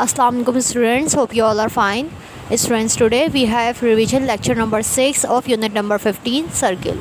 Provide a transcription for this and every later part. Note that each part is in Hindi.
Assalamu alaikum students, hope you all are fine. Students, today we have revision lecture number 6 of unit number 15, circle.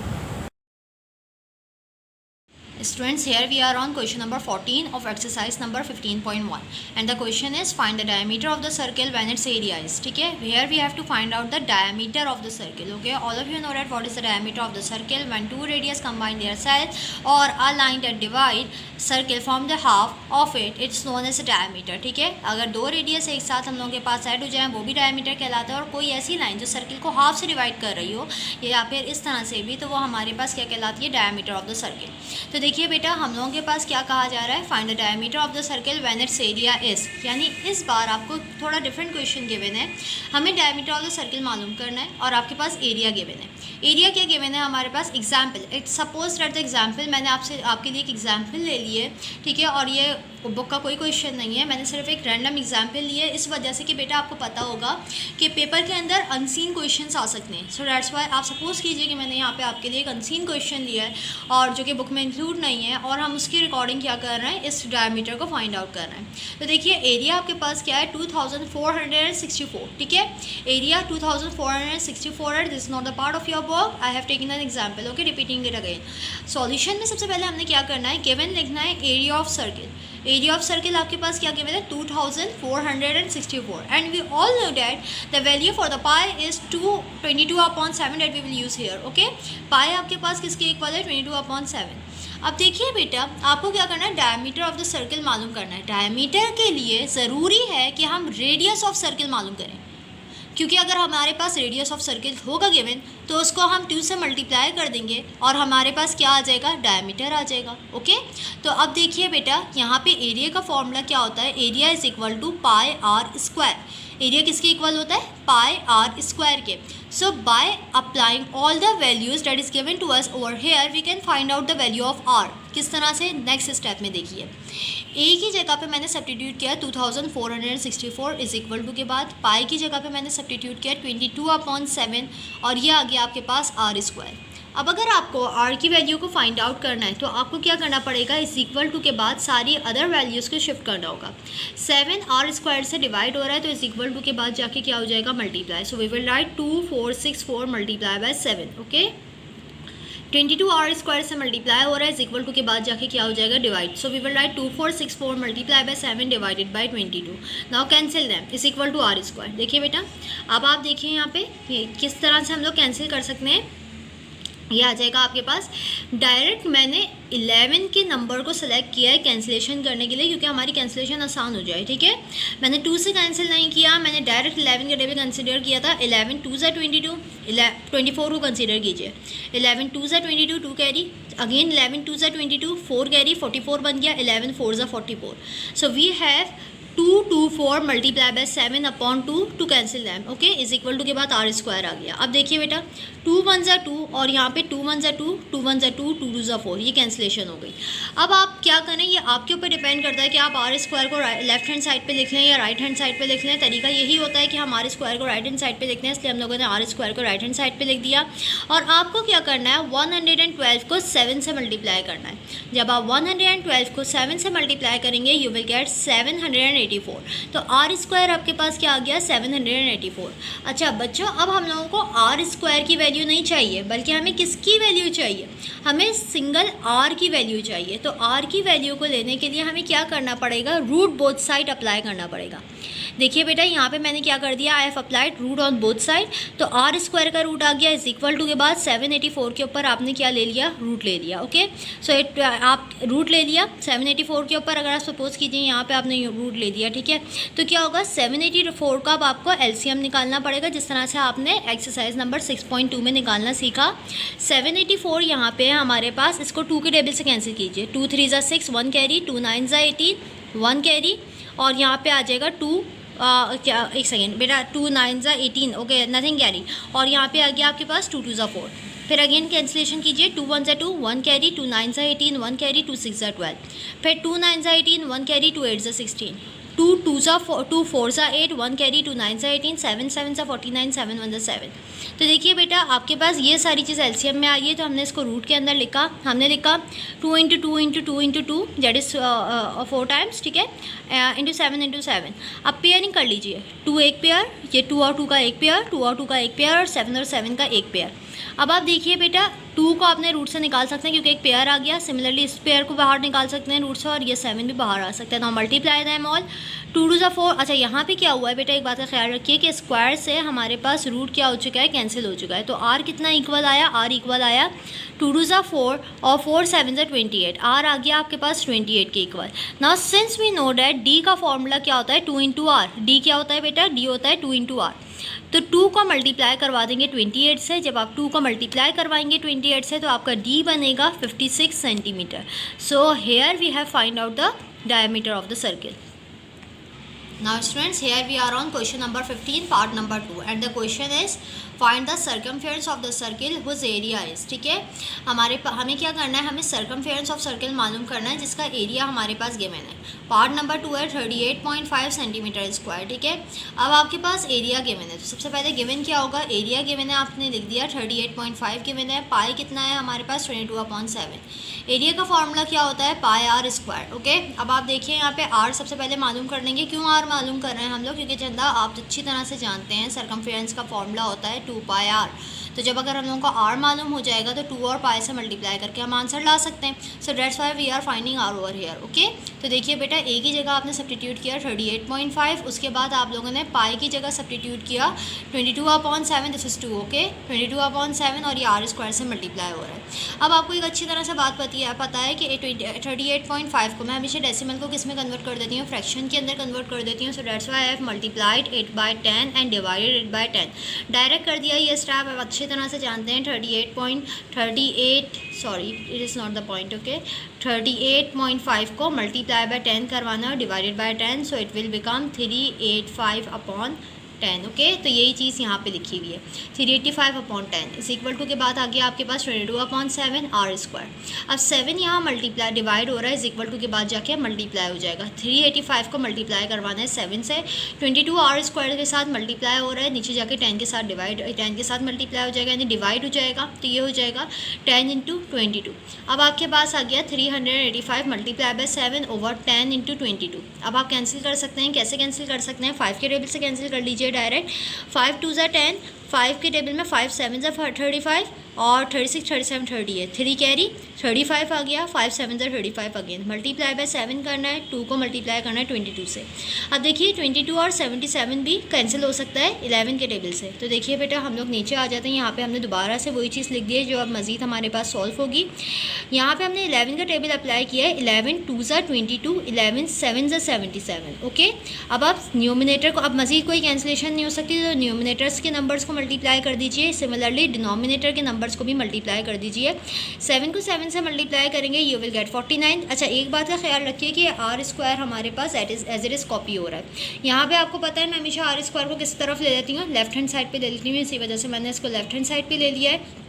Students, here we are on question number 14 of exercise number 15.1 and the question is find the diameter of the circle when its area is. ठीक है, here we have to find out the diameter of the circle. Okay, all of you know that what is the diameter of the circle when two radius combine their selves or a line that divide circle from the half of it, it's known as a diameter. ठीक है, अगर दो रेडियस एक साथ हम लोगों के पास ऐड हो जाए वो भी डायमीटर कहलाता है, और कोई ऐसी लाइन जो सर्किल को हाफ से डिवाइड कर रही हो या फिर इस तरह से भी, तो वो हमारे पास क्या कहलाती है, डायमीटर ऑफ द सर्किल. तो देखिए बेटा, हम लोगों के पास क्या कहा जा रहा है, find the diameter of the circle when it's area is. यानी इस बार आपको थोड़ा डिफरेंट क्वेश्चन गिवन है. हमें डायमीटर ऑफ द सर्किल मालूम करना है और आपके पास एरिया गिवन है. एरिया क्या गिवन है हमारे पास, example. It's suppose that the example, मैंने आपके लिए एक एग्जाम्पल ले ली है. ठीक है, और ये बुक का कोई क्वेश्चन नहीं है, मैंने सिर्फ एक रैंडम एग्जाम्पल ली है इस वजह से कि बेटा आपको पता होगा कि पेपर के अंदर अनसीन क्वेश्चंस आ सकते हैं. सो दैट्स वाई आप सपोज कीजिए कि मैंने यहाँ पे आपके लिए एक अनसीन क्वेश्चन लिया है और जो कि बुक में इंक्लूड नहीं है, और हम उसकी रिकॉर्डिंग क्या कर रहे हैं, इस डायमीटर को फाइंड आउट कर रहे हैं. तो देखिए एरिया आपके पास क्या है, 2464. ठीक है, एरिया 2464 है. This is not the part of your book, I have taken an example. Okay, repeating it again. Solution में सबसे पहले हमने क्या करना है, गिवन लिखना है area of circle. Area of circle आपके पास क्या गिवन है, 2464, and we all know that the value for the pi is 22/7 that we will use here. Okay, pi आपके पास किसके इक्वल है, 22/7. अब देखिए बेटा, आपको क्या करना है, डायमीटर ऑफ द सर्किल मालूम करना है. डायमीटर के लिए ज़रूरी है कि हम रेडियस ऑफ सर्किल मालूम करें, क्योंकि अगर हमारे पास रेडियस ऑफ सर्किल होगा गिवन तो उसको हम 2 से मल्टीप्लाई कर देंगे और हमारे पास क्या आ जाएगा, डायमीटर आ जाएगा. ओके, तो अब देखिए बेटा, यहाँ पे एरिया का फॉर्मूला क्या होता है, area is equal to pi r square. Area किसके इक्वल होता है, पाई आर स्क्वायर के. So by applying all the values that is given to us over here we can find out the value of r. किस तरह से, नेक्स्ट स्टेप में देखिए, ए की जगह पे मैंने सब्स्टिट्यूट किया 2464 इज इक्वल टू के बाद पाई की जगह पे मैंने सब्स्टिट्यूट किया 22/7 और ये आ गया आपके पास आर स्क्वायर. अब अगर आपको आर की वैल्यू को फाइंड आउट करना है तो आपको क्या करना पड़ेगा, इज इक्वल टू के बाद सारी अदर वैल्यूज़ को शिफ्ट करना होगा. 7 आर स्क्वायर से डिवाइड हो रहा है तो इज इक्वल टू के बाद जाके क्या हो जाएगा, multiply. So we will write 2464 multiply by 7. Okay, 22 R square से मल्टीप्लाई हो रहा है, इज इक्वल टू के बाद जाके क्या हो जाएगा, divide. So we will write 2464 multiply by 7 divided by 22. Now cancel them, is equal to R square. देखिए बेटा, अब आप देखिए यहाँ पे ये किस तरह से हम लोग कैंसिल कर सकते हैं. ये आ जाएगा आपके पास डायरेक्ट. मैंने 11 के नंबर को सेलेक्ट किया है कैंसिलेशन करने के लिए, क्योंकि हमारी कैंसिलेशन आसान हो जाए. ठीक है, मैंने 2 से कैंसिल नहीं किया, मैंने डायरेक्ट 11 के टेबल कंसिडर किया था. 11 2 ज़ा 22, 24 को कंसिडर कीजिए. 11 2 ज़ा 22, 2 कैरी. अगेन 11 2 ज़ा 22, 4 कैरी, 44 बन गया. 11 4 ज़ा 44. So we have 224 multiply by 7 upon 2 to cancel them. Okay, is equal to के बाद आर स्क्वायर आ गया. अब देखिए बेटा, 2 1 ज़ा 2 और यहाँ पे 2 1 ज़ा 2, 2 1 ज़ा 2, 2 2 ज़ा 4, ये कैंसिलेशन हो गई. अब आप क्या करें, ये आपके ऊपर डिपेंड करता है कि आप आर स्क्वायर को लेफ्ट हैंड साइड पे लिख लें या राइट हैंड साइड पे लिख लें. तरीका यही होता है कि हम आर स्क्वायर को राइट हैंड साइड पे लिखते हैं, इसलिए हम लोगों ने आर स्क्वायर को राइट हैंड साइड पे लिख दिया. और आपको क्या करना है, 112 को 7 से मल्टीप्लाई करना है. जब आप 112 को 7 से मल्टीप्लाई करेंगे यू विल गेट 784. तो आर स्क्वायर आपके पास क्या आ गया, 784. अच्छा बच्चों, अब हम लोगों को आर स्क्वायर की वैल्यू नहीं चाहिए, बल्कि हमें किसकी वैल्यू चाहिए, हमें सिंगल आर की वैल्यू चाहिए. तो आर की वैल्यू को लेने के लिए हमें क्या करना पड़ेगा, रूट बोथ साइड अप्लाई करना पड़ेगा. देखिए बेटा, यहाँ पे मैंने क्या कर दिया, I have applied root on both side. तो आर स्क्वायर का रूट आ गया इज इक्वल टू के बाद 784 के ऊपर आपने क्या ले लिया, रूट ले लिया. ओके, सो आप रूट ले लिया 784 के ऊपर. अगर आप सपोज कीजिए यहाँ पे आपने रूट ले दिया, ठीक है, तो क्या होगा, 784 का अब आपको एलसीएम निकालना पड़ेगा, जिस तरह से आपने एक्सरसाइज नंबर 6.2 में निकालना सीखा. 784 यहाँ पे है हमारे पास, इसको 2 के टेबल से कैंसिल कीजिए. 2 3 ज़ा 6, 1 कैरी, 2 9 ज़ा 18, 1 कैरी, और यहाँ पे आ जाएगा 2 क्या, एक सेकेंड बेटा, 2 9 ज़ा 18, ओके, नथिंग कैरी, और यहाँ पे आ गया आपके पास 2 2 ज़ा 4. फिर अगेन कैंसिलेशन कीजिए, 2 1 ज़ा 2, 1 कैरी, 2 9 ज़ा 18, 1 कैरी, 2 6 ज़ा 12, फिर 2 9 ज़ा 18, 1 कैरी, 2 8 ज़ा 16. 2 2 सा 2 4 सा 8, 1 कैरी, 2 9 सा 18, 7 7 सा 49, 7 1 सा 7। तो देखिए बेटा आपके पास ये सारी चीज़ एलसीएम में आ गई है, तो हमने इसको रूट के अंदर लिखा। हमने लिखा 2 into 2 into 2 into 2 that is 4 times, ठीक है, इंटू 7 इंटू 7। अब पेयरिंग कर लीजिए, 2 एक पेयर, ये 2 और 2 का एक पेयर, 2 और 2 का एक पेयर, और 7 और 7 का एक पेयर। अब आप देखिए बेटा 2 को आपने रूट से निकाल सकते हैं क्योंकि एक पेयर आ गया। सिमिलरली इस पेयर को बाहर निकाल सकते हैं रूट से, और ये 7 भी बाहर आ सकते हैं। तो मल्टीप्लाई दैम ऑल, 2 2 सा 4। अच्छा यहाँ पे क्या हुआ है बेटा, एक बात का ख्याल रखिए कि स्क्वायर से हमारे पास रूट क्या हो चुका है, कैंसिल हो चुका है। तो आर कितना इक्वल आया, आर इक्वल आया 2 2 सा 4 और 4 7 सा 28। आर आ गया आपके पास 28 के equal. Now since we know that D का फॉर्मूला क्या होता है, 2 इंटू आर। डी क्या होता है बेटा, डी होता है 2 इंटू आर। तो 2 को मल्टीप्लाई करवा देंगे 28 से। जब आप 2 को मल्टीप्लाई करवाएंगे 28 से तो आपका डी बनेगा 56 centimetre. So here we have find out the diameter of the circle. Now students, here we are on question number 15 part number 2 and the question is find the circumference of the circle whose area is। ठीक है, हमें क्या करना है, हमें circumference of circle मालूम करना है जिसका एरिया हमारे पास गिवन है। पार्ट नंबर 2 है 38.5 सेंटीमीटर स्क्वायर। ठीक है, अब आपके पास एरिया गिवन है, तो सबसे पहले गिवन क्या होगा, एरिया गिवन है, आपने लिख दिया 38.5 गिवन है। पाई कितना है हमारे पास 22/7। एरिया का फॉर्मूला क्या होता है, पाई आर स्क्वायर। ओके, अब आप देखिए यहाँ पे आर सबसे पहले मालूम कर लेंगे। क्यों आर मालूम कर रहे हैं हम लोग, क्योंकि चंदा आप अच्छी तरह से जानते हैं सर्कमफेरेंस का फॉर्मूला होता है 2 पाई आर। तो जब अगर हम लोगों को आर मालूम हो जाएगा तो 2 और पाई से मल्टीप्लाई करके हम आंसर ला सकते हैं। So that's why we are finding R over here. Okay, तो देखिए बेटा एक ही जगह आपने सब्स्टिट्यूट किया 38.5, उसके बाद आप लोगों ने पाई की जगह सब्स्टिट्यूट किया 22/7, दिस इज 2। ओके, 22/7 और ये आर स्क्वायर से मल्टीप्लाई हो रहा है। अब आपको एक अच्छी तरह से बात पता है कि 38.5 को मैं हमेशा डेसिमल को किस में कन्वर्ट कर देती हूँ, फ्रैक्शन के अंदर कन्वर्ट कर देती हूँ। सो that's why I have multiplied 8/10 and divided 8/10। Direct कर दिया ये स्टेप, आप अच्छी तरह से जानते हैं 38.38 sorry it is not the point. Okay, 38.5 को मल्टीप्लाई बाय 10 करवाना और divided by 10, so it will become 385/10। Okay, तो यही चीज़ यहाँ पे लिखी हुई है 385/10 इज इक्वल टू के बाद आ गया आपके पास 22/7 आर स्क्वायर। अब 7 यहाँ मल्टीप्लाई डिवाइड हो रहा है, इज इक्वल टू के बाद जाके मल्टीप्लाई हो जाएगा। 385 को मल्टीप्लाई करवाना है 7 से, 22 आर स्क्वायर के साथ मल्टीप्लाई हो रहा है, नीचे जाके 10 के साथ मल्टीप्लाई हो जाएगा, यानी डिवाइड हो जाएगा। तो ये हो जाएगा 10 × 22। अब आपके पास आ गया 385 मल्टीप्लाई बाय 7 ओवर 10 × 22। अब आप कैंसिल कर सकते हैं, कैसे कैंसिल कर सकते हैं, 5 के टेबल से कैंसिल कर लीजिए डायरेक्ट। 5 2 ज़ा 10, 5 के टेबल में 5 7 ज़ा 35 और 36 37 30 है, 3 कैरी 35 आ गया, 5 7 ज़ा 35 अगेन मल्टीप्लाई बाय 7 करना है, 2 को मल्टीप्लाई करना है 22 से। अब देखिए 22 और 77 भी कैंसिल हो सकता है 11 के टेबल से। तो देखिए बेटा हम लोग नीचे आ जाते हैं, यहाँ पे हमने दोबारा से वही चीज़ लिख दी है जो अब मज़ीद हमारे पास सॉल्व होगी। यहाँ पे हमने 11 का टेबल अप्लाई किया है, 11 2 ज़ा 22, 11 7 ज़ा 77। ओके, अब आप न्यूमिनेटर को, अब मज़ीद कोई कैंसिलेशन नहीं हो सकती तो न्यूमिनेटर्स के नंबर्स को मल्टीप्लाई कर दीजिए। सिमिलरली डिनोमिनेटर के नंबर्स को भी मल्टीप्लाई कर दीजिए। 7 को 7 से मल्टीप्लाई करेंगे, यू विल गेट 49। अच्छा एक बात का ख्याल रखिए कि आर स्क्वायर हमारे पास एज इट इज़ कॉपी हो रहा है। यहाँ पे आपको पता है मैं हमेशा आर स्क्वायर को किस तरफ ले लेती हूँ, लेफ्ट हैंड साइड पे ले लेती हूँ, इसी वजह से मैंने इसको लेफ्ट हैंड साइड पे ले लिया है।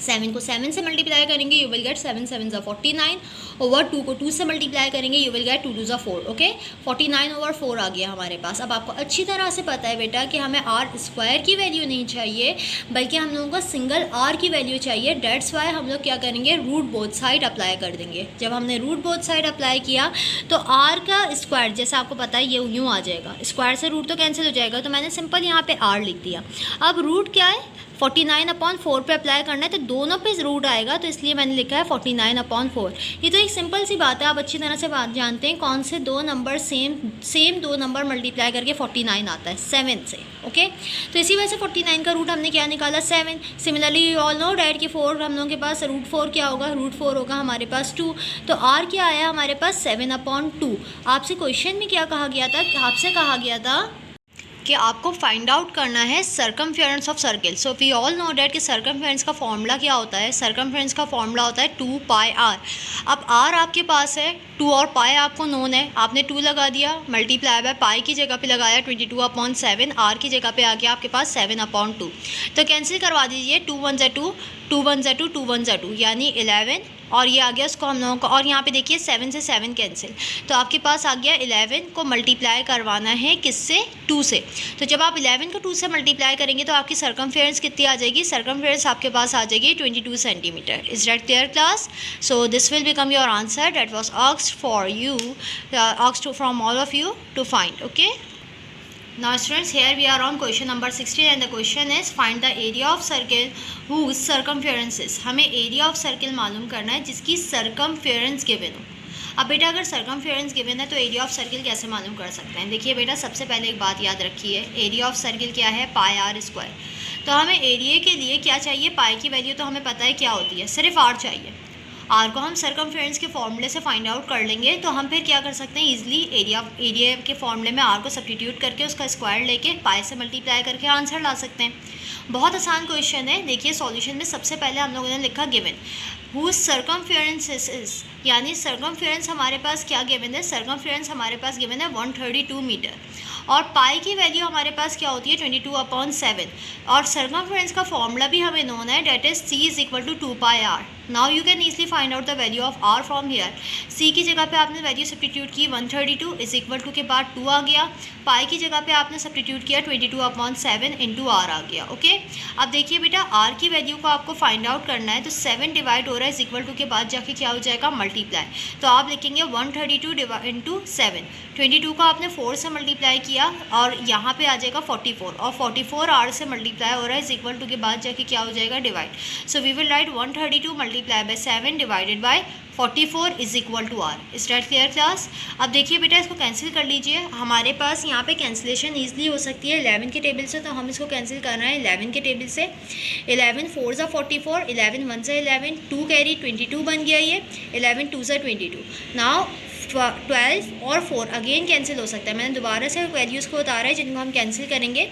7 को 7 से मल्टीप्लाई करेंगे, यू विल गेट 7 7 ज़ा 49 ओवर 2 को 2 से मल्टीप्लाई करेंगे, यू विल गेट 2 2 ज़ा 4। ओके, 49 ओवर 4 आ गया हमारे पास। अब आपको अच्छी तरह से पता है बेटा कि हमें आर स्क्वायर की वैल्यू नहीं चाहिए, बल्कि हम लोगों को सिंगल आर की वैल्यू चाहिए। डेट्स वाई हम लोग क्या करेंगे, रूट बोथ साइड अप्लाई कर देंगे। जब हमने रूट बोथ साइड अप्लाई किया तो आर का स्क्वायर जैसे आपको पता है ये यूँ आ जाएगा, स्क्वायर से रूट तो कैंसिल हो जाएगा, तो मैंने सिंपल यहाँ पे आर लिख दिया। अब रूट क्या है 49/4 पे अप्लाई करना है, तो दोनों पे रूट आएगा, तो इसलिए मैंने लिखा है 49/4। ये तो एक सिंपल सी बात है, आप अच्छी तरह से बात जानते हैं कौन से दो नंबर सेम दो नंबर मल्टीप्लाई करके 49 आता है 7 से। ओके, तो इसी वजह से 49 का रूट हमने क्या निकाला 7। Similarly you all know that कि 4 हम लोगों के पास रूट 4 क्या होगा, रूट 4 होगा हमारे पास 2। तो आर क्या आया हमारे पास 7/2। आपसे क्वेश्चन में क्या कहा गया था, आपसे कहा गया था कि आपको फाइंड आउट करना है circumference of circle. So we all know that कि सर्कमफेरेंस का फॉर्मूला क्या होता है, सर्कमफेरेंस का फॉर्मूला होता है 2 पाई आर। अब आर आपके पास है, 2 और पाई आपको नोन है, आपने 2 लगा दिया, मल्टीप्लाई बाय पाई की जगह पे लगाया 22/7, आर की जगह पे आ गया आपके पास 7/2। तो कैंसिल करवा दीजिए, 2 1 ज़ा 2, 2 1 ज़ा 2, 2 1 ज़ा 2, यानी 11 और ये आ गया उसको हम लोगों को, और यहाँ पे देखिए 7 से 7 कैंसिल, तो आपके पास आ गया 11 को मल्टीप्लाई करवाना है किससे, 2 से। तो जब आप 11 को 2 से मल्टीप्लाई करेंगे तो आपकी सर्कमफेरेंस कितनी आ जाएगी, सर्कमफेरेंस आपके पास आ जाएगी 22 centimetre. Is that clear class? So this will become your answer that was asked for you, asked from all of you to find. Okay, now students, here we are on question number 16 and the question is find the area of circle whose circumference is। हमें area of circle मालूम करना है जिसकी circumference given हो। अब बेटा अगर circumference given है तो area of circle कैसे मालूम कर सकते हैं? देखिए बेटा, सबसे पहले एक बात याद रखिए, area of circle क्या है, पाई आर स्क्वायर। तो हमें एरिया के लिए क्या चाहिए, पाई की वैल्यू तो हमें पता है क्या होती है, सिर्फ आर चाहिए। आर को हम सर्कमफेरेंस के फॉर्मूले से फाइंड आउट कर लेंगे तो हम फिर क्या कर सकते हैं, इजीली एरिया के फॉर्मूले में आर को सब्स्टिट्यूट करके उसका स्क्वायर लेके पाई से मल्टीप्लाई करके आंसर ला सकते हैं। बहुत आसान क्वेश्चन है। देखिए सॉल्यूशन में सबसे पहले हम लोगों ने लिखा गिवन हुज सर्कमफेरेंस इज, यानी सर्कमफेरेंस हमारे पास क्या गिवन है, सर्कमफेरेंस हमारे पास गिवन है 132 मीटर, और पाई की वैल्यू हमारे पास क्या होती है 22/7, और सर्कमफेरेंस का फॉर्मूला भी हमें नोन है, that is c is equal to 2 pi R. Now you can easily find out the value of R from here. c की जगह पे आपने वैल्यू सब्स्टिट्यूट की 132 इज इक्वल टू के बाद 2 आ गया, पाई की जगह पे आपने सब्स्टिट्यूट किया 22/7 इंटू आर आ गया। ओके, अब देखिए बेटा, आर की वैल्यू को आपको फाइंड आउट करना है तो 7 डिवाइड हो रहा है इज इक्वल टू के बाद जाके क्या हो जाएगा, मल्टीप्लाई। तो आप लिखेंगे 132 इंटू 7, 22 को आपने 4 से मल्टीप्लाई किया और यहाँ पे आ जाएगा 44, और 44 आर से मल्टीप्लाई हो रहा है इज इक्वल टू के बाद जाके क्या हो जाएगा, divide. So we will write 132 multiply by 7 divided by 44 is equal to R. Is that clear class? अब देखिए बेटा, इसको कैंसिल कर लीजिए। हमारे पास यहाँ पे कैंसिलेशन ईजिली हो सकती है 11 के टेबल से, तो हम इसको कैंसिल कर रहे हैं 11 के टेबल से। 11 4 ज़ा 44, 11 1 ज़ा 11, 2 कैरी 22 बन गया ये, 11 2 ज़ा 22। नाउ 12 और 4 अगेन कैंसिल हो सकता है। मैंने दोबारा से वैल्यूज़ को उतारा है जिनको हम कैंसिल करेंगे।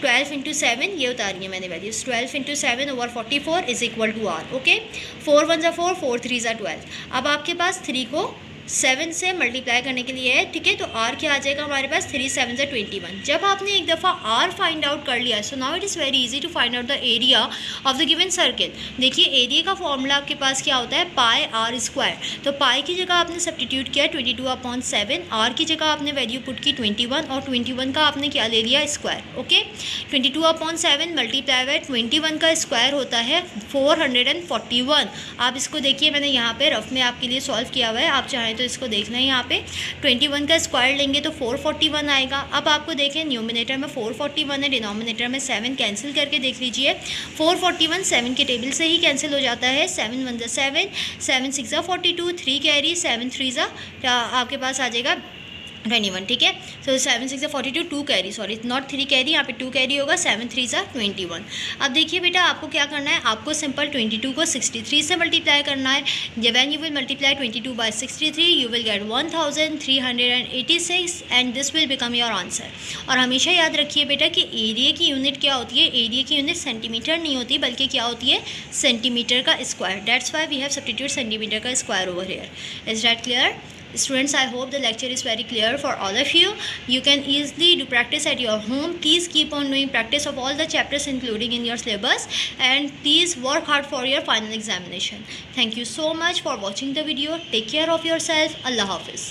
12 इंटू 7 ये उतारी है मैंने values, 12 into 7 over 44 is equal to R. Okay, 4 1 ज़ा 4, 4 3 ज़ा 12। अब आपके पास 3 को 7 से मल्टीप्लाई करने के लिए है, ठीक है, तो आर क्या आ जाएगा हमारे पास, 3 7 ज़ा 21। जब आपने एक दफ़ा आर फाइंड आउट कर लिया, so now it is very easy to find out the area of the given circle. देखिए एरिया का फॉर्मूला आपके पास क्या होता है, पाई आर स्क्वायर। तो पाई की जगह आपने सब्स्टिट्यूट किया 22/7, आर की जगह आपने वैल्यू पुट की 21, और 21 का आपने क्या ले लिया, स्क्वायर। ओके, 22/7 मल्टीप्लाई बाय 21 का स्क्वायर होता है 441। आप इसको देखिए, मैंने यहाँ पे रफ में आपके लिए सॉल्व किया हुआ है, आप चाहें तो इसको देखना है। यहाँ पे 21 का स्क्वायर लेंगे तो 441 आएगा। अब आपको देखें न्यूमिनेटर में 441 है, डिनोमिनेटर में 7, कैंसिल करके देख लीजिए। 441 7 के टेबल से ही कैंसिल हो जाता है। 7 1 ज़ा 7, 7 6 ज़ा 42, 3 कैरी, 7 3 ज़ा आपके पास आ जाएगा 21, ठीक है। सो 7 6 ज़ा 42, 2 कैरी, सॉरी नॉट 3 कैरी, यहाँ पे 2 कैरी होगा, 7 3 ज़ा 21। अब देखिए बेटा, आपको क्या करना है, आपको सिंपल 22 को 63 से मल्टीप्लाई करना है। When you will multiply 22 by 63 you will get 1386 and this will become your answer. और हमेशा याद रखिए बेटा कि एरिया की यूनिट क्या होती है, एरिया की यूनिट सेंटीमीटर नहीं होती बल्कि क्या होती है, सेंटीमीटर का square. That's why we have substitute centimetre का square over here. Is that clear? Students, I hope the lecture is very clear for all of you. You can easily do practice at your home. Please keep on doing practice of all the chapters including in your syllabus, and please work hard for your final examination. Thank you so much for watching the video. Take care of yourself. Allah Hafiz.